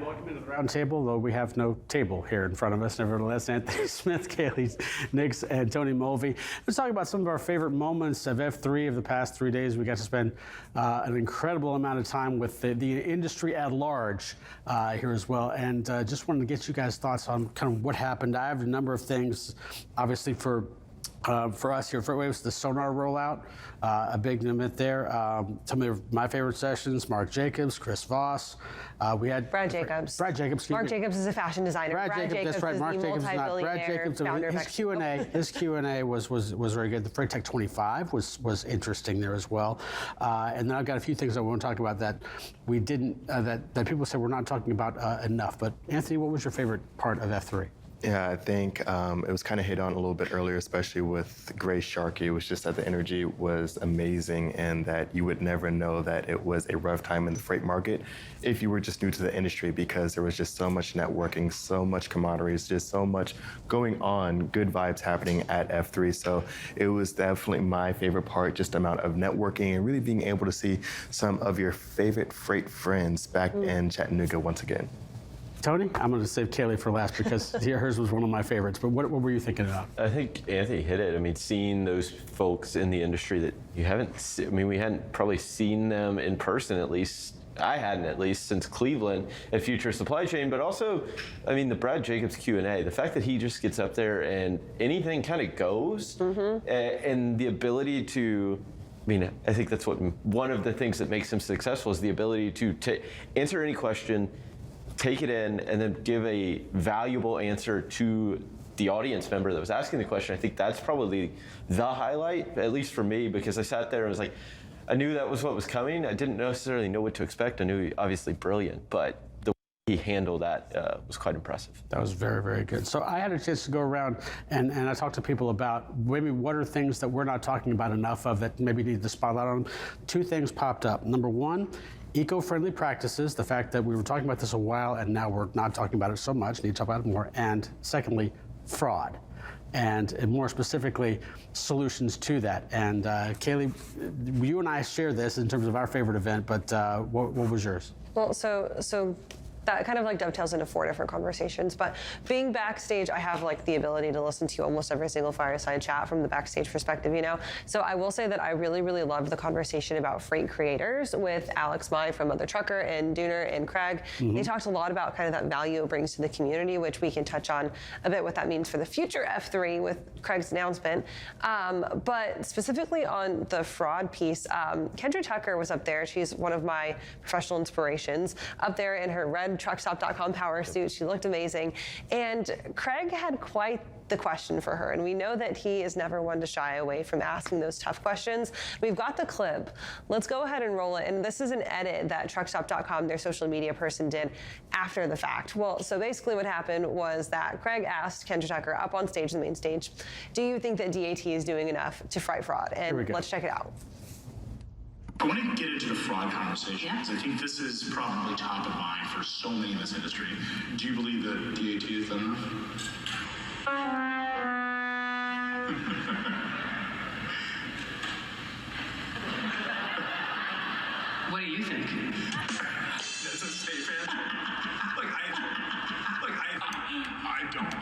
welcome into the roundtable, though we have no table here in front of us. Nevertheless, Anthony Smith, Kaylee Nix, and Tony Mulvey. Let's talk about some of our favorite moments of F3 of the past 3 days. We got to spend an incredible amount of time with the industry at large here as well, and just wanted to get you guys' thoughts on kind of what happened. I have a number of things, obviously, for us here, it was the sonar rollout, a big event there. Some of my favorite sessions: Mark Jacobs, Chris Voss. We had Brad Jacobs. Brad Jacobs. Mark Jacobs is a fashion designer. Brad Jacobs, that's right. Mark Jacobs is not. Brad Jacobs. His Q&A was very good. The Freight Tech 25 was interesting there as well. And then I've got a few things I want to talk about that we didn't that people said we're not talking about enough. But Anthony, what was your favorite part of F3? Yeah, I think it was kind of hit on a little bit earlier, especially with Grace Sharkey. It was just that the energy was amazing and that you would never know that it was a rough time in the freight market if you were just new to the industry, because there was just so much networking, so much camaraderie, just so much going on, good vibes happening at F3. So it was definitely my favorite part, just the amount of networking and really being able to see some of your favorite freight friends back in Chattanooga once again. Tony, I'm going to save Kaylee for last because hers was one of my favorites. But what were you thinking about? I think Anthony hit it. I mean, seeing those folks in the industry that you haven't, we hadn't probably seen them in person, at least. I hadn't, at least, since Cleveland at Future Supply Chain. But also, I mean, the Brad Jacobs Q&A, the fact that he just gets up there and anything kind of goes, and the ability to, I mean, I think that's one of the things that makes him successful is the ability to answer any question, take it in, and then give a valuable answer to the audience member that was asking the question. I think that's probably the highlight, at least for me, because I sat there and was like, I knew that was what was coming. I didn't necessarily know what to expect. I knew he obviously brilliant, but the way he handled that was quite impressive. That was very, very good. So I had a chance to go around and I talked to people about maybe what are things that we're not talking about enough of that maybe need the spotlight on. Two things popped up. Number one, eco-friendly practices, the fact that we were talking about this a while and now we're not talking about it so much, need to talk about it more. And secondly, fraud. And more specifically, solutions to that. And Kaylee, you and I share this in terms of our favorite event, but what was yours? Well, so that kind of like dovetails into 4 different conversations, but being backstage, I have like the ability to listen to almost every single fireside chat from the backstage perspective, you know? So I will say that I really, really loved the conversation about freight creators with Alex Mai from Other Trucker and Dooner and Craig. They talked a lot about kind of that value it brings to the community, which we can touch on a bit what that means for the future F3 with Craig's announcement. But specifically on the fraud piece, Kendra Tucker was up there. She's one of my professional inspirations, up there in her red truckstop.com power suit. She looked amazing. And Craig had quite the question for her. And we know that he is never one to shy away from asking those tough questions. We've got the clip. Let's go ahead and roll it. And this is an edit that truckstop.com, their social media person, did after the fact. Well, so basically what happened was that Craig asked Kendra Tucker up on stage, the main stage, do you think that DAT is doing enough to fight fraud? And let's check it out. I want to get into the fraud conversation because I think this is probably top of mind for so many in this industry. Do you believe that DAT is done enough? What do you think? That's a safe answer. I don't.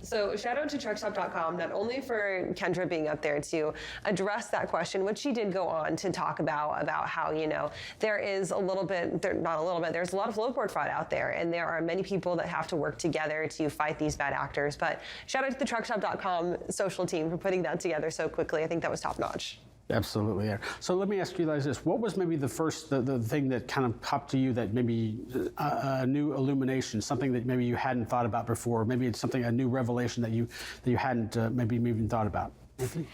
So shout out to truckstop.com, not only for Kendra being up there to address that question, which she did go on to talk about how, you know, there is a little bit, not a little bit, there's a lot of flowboard fraud out there, and there are many people that have to work together to fight these bad actors. But shout out to the truckstop.com social team for putting that together so quickly. I think that was top notch. Absolutely, yeah. So let me ask you guys this. What was maybe the thing that kind of popped to you that maybe a new illumination, something that maybe you hadn't thought about before? Maybe it's a new revelation that you hadn't maybe even thought about? Anthony?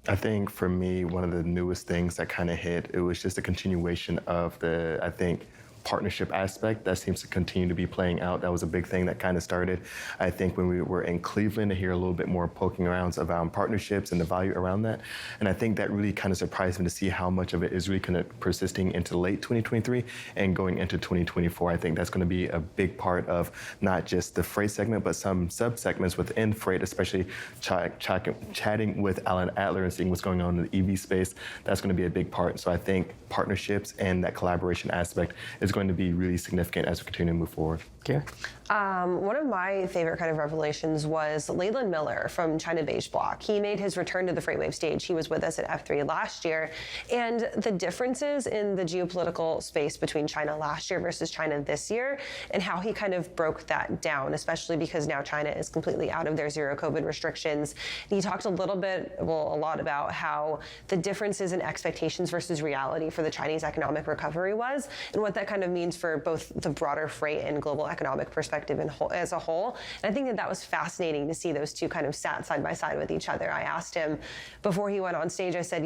I think for me, one of the newest things that kind of hit, it was just a continuation of I think, partnership aspect that seems to continue to be playing out. That was a big thing that kind of started, I think, when we were in Cleveland, to hear a little bit more poking around around partnerships and the value around that. And I think that really kind of surprised me to see how much of it is really kind of persisting into late 2023 and going into 2024. I think that's going to be a big part of not just the freight segment, but some sub-segments within freight, especially chatting with Alan Adler and seeing what's going on in the EV space. That's going to be a big part. So I think partnerships and that collaboration aspect is going to be really significant as we continue to move forward. Okay. One of my favorite kind of revelations was Leyland Miller from China Beige Block. He made his return to the FreightWave stage. He was with us at F3 last year. And the differences in the geopolitical space between China last year versus China this year, and how he kind of broke that down, especially because now China is completely out of their zero COVID restrictions. And he talked a lot about how the differences in expectations versus reality for the Chinese economic recovery was, and what that kind of means for both the broader freight and global economic perspective as a whole. And I think that was fascinating to see those two kind of sat side by side with each other. I asked him before he went on stage, I said,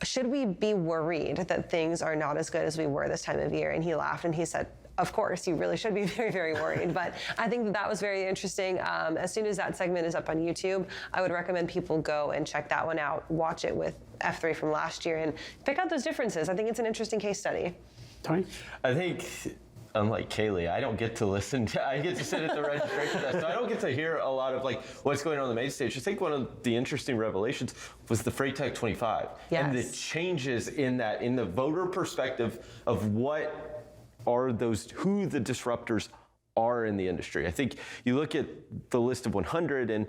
should we be worried that things are not as good as we were this time of year? And he laughed and he said, of course, you really should be very, very worried. But I think that was very interesting. As soon as that segment is up on YouTube, I would recommend people go and check that one out, watch it with F3 from last year, and pick out those differences. I think it's an interesting case study. Tony? I think, unlike Kaylee, I don't get to listen to, I get to sit at the registration desk, so I don't get to hear a lot of what's going on the main stage. I think one of the interesting revelations was the Freight Tech 25. Yes. And the changes in the voter perspective of what are who the disruptors are in the industry. I think you look at the list of 100 and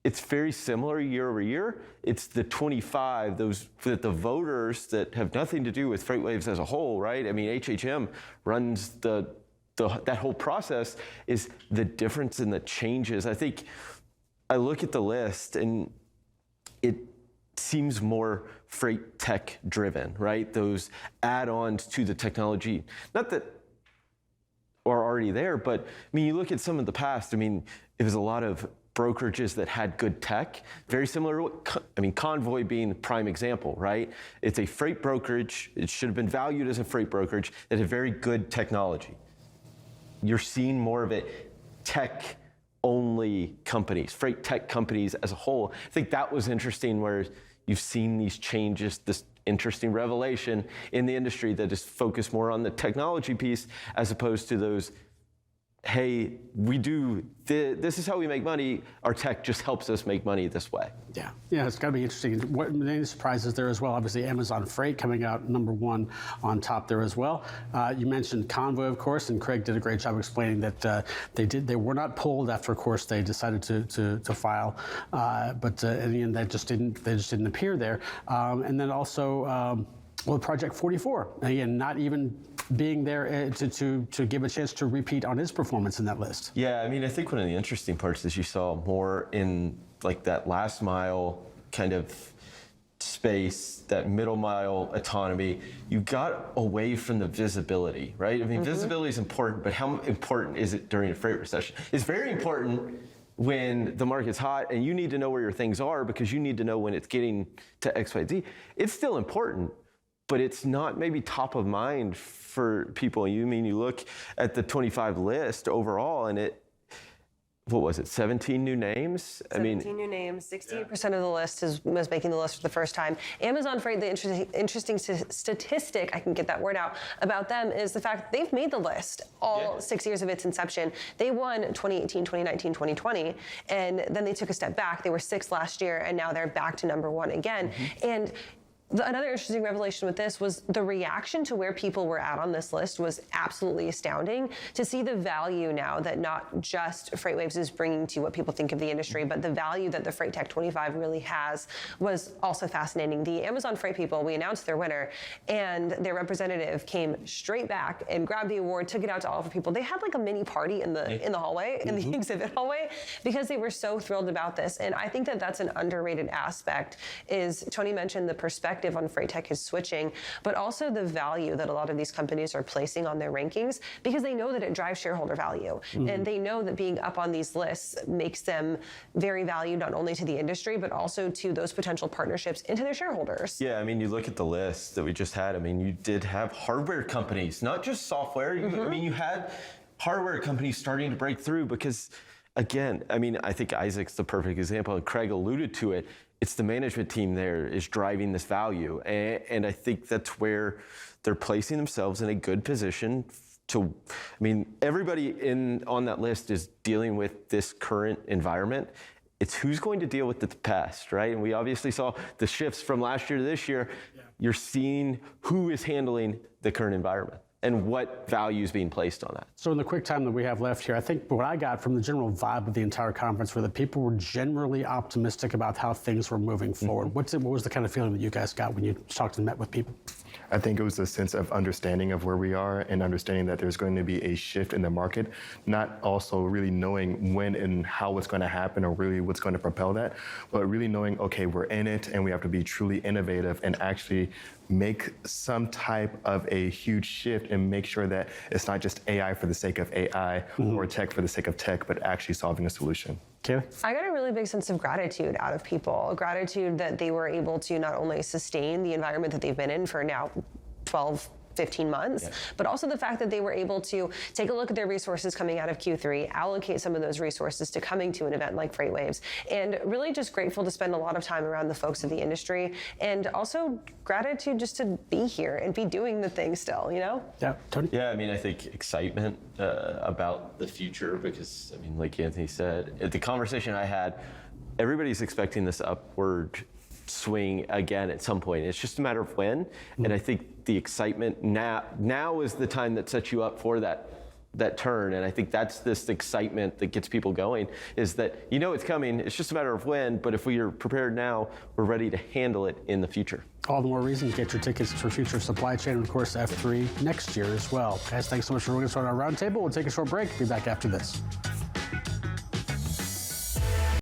it's very similar year over year. It's the 25, that the voters that have nothing to do with FreightWaves as a whole, right? I mean, HHM runs that whole process, is the difference in the changes. I think I look at the list and it seems more freight tech driven, right? Those add-ons to the technology, not that are already there, but I mean, you look at some of the past, I mean, it was a lot of brokerages that had good tech, very similar. Convoy being the prime example, right? It's a freight brokerage. It should have been valued as a freight brokerage that had very good technology. You're seeing more of it tech-only companies, freight tech companies as a whole. I think that was interesting, where you've seen these changes, this interesting revelation in the industry that is focused more on the technology piece as opposed to those, hey, this is how we make money. Our tech just helps us make money this way. Yeah, it's got to be interesting. What many surprises there as well. Obviously, Amazon Freight coming out #1 on top there as well. You mentioned Convoy, of course, and Craig did a great job explaining that they were not pulled after, of course, they decided to file, but in the end, they just didn't appear there. And then also. Project 44, again, not even being there to give a chance to repeat on his performance in that list. Yeah, I mean, I think one of the interesting parts is you saw more in that last mile kind of space, that middle mile autonomy. You got away from the visibility, right? I mean, visibility is important, but how important is it during a freight recession? It's very important when the market's hot and you need to know where your things are because you need to know when it's getting to X, Y, Z. It's still important, but it's not maybe top of mind for people. You look at the 25 list overall, and what was it, 17 new names? 17 new names, 68% of the list was making the list for the first time. Amazon Freight, the interesting statistic, I can get that word out, about them is the fact that they've made the list all 6 years of its inception. They won 2018, 2019, 2020, and then they took a step back. They were 6th last year, and now they're back to #1 again. And another interesting revelation with this was the reaction to where people were at on this list was absolutely astounding. To see the value now that not just FreightWaves is bringing to what people think of the industry, but the value that the Freight Tech 25 really has was also fascinating. The Amazon Freight people, we announced their winner, and their representative came straight back and grabbed the award, took it out to all of the people. They had like a mini party in the hallway, in the exhibit hallway, because they were so thrilled about this. And I think that that's an underrated aspect. Is Tony mentioned the perspective perspective on freight tech is switching, but also the value that a lot of these companies are placing on their rankings, because they know that it drives shareholder value. And they know that being up on these lists makes them very valued, not only to the industry, but also to those potential partnerships and to their shareholders. Yeah, I mean, you look at the list that we just had. I mean, you did have hardware companies, not just software. I mean, you had hardware companies starting to break through because, again, I mean, I think Isaac's the perfect example, and Craig alluded to it. It's the management team there is driving this value. And I think that's where they're placing themselves in a good position to, I mean, everybody on that list is dealing with this current environment. It's who's going to deal with the past, right? And we obviously saw the shifts from last year to this year. Yeah. You're seeing who is handling the current environment and what value is being placed on that. So in the quick time that we have left here, I think what I got from the general vibe of the entire conference were that people were generally optimistic about how things were moving forward. What was the kind of feeling that you guys got when you talked and met with people? I think it was a sense of understanding of where we are and understanding that there's going to be a shift in the market, not also really knowing when and how it's going to happen or really what's going to propel that, but really knowing, okay, we're in it and we have to be truly innovative and actually make some type of a huge shift and make sure that it's not just AI for the sake of AI or tech for the sake of tech, but actually solving a solution. Kaylee? I got a really big sense of gratitude out of people, gratitude that they were able to not only sustain the environment that they've been in for now 12, 15 months, but also the fact that they were able to take a look at their resources coming out of Q3, allocate some of those resources to coming to an event like FreightWaves, and really just grateful to spend a lot of time around the folks of the industry, and also gratitude just to be here and be doing the thing still, you know? Yeah, Tony? Yeah, I mean, I think excitement about the future because, I mean, like Anthony said, the conversation I had, everybody's expecting this upward swing again at some point. It's just a matter of when. And I think the excitement now is the time that sets you up for that turn. And I think that's this excitement that gets people going, is that you know it's coming. It's just a matter of when. But if we are prepared now, we're ready to handle it in the future. All the more reason to get your tickets for Future Supply Chain and, of course, F3 next year as well. Guys, thanks so much for joining us on our roundtable. We'll take a short break. Be back after this.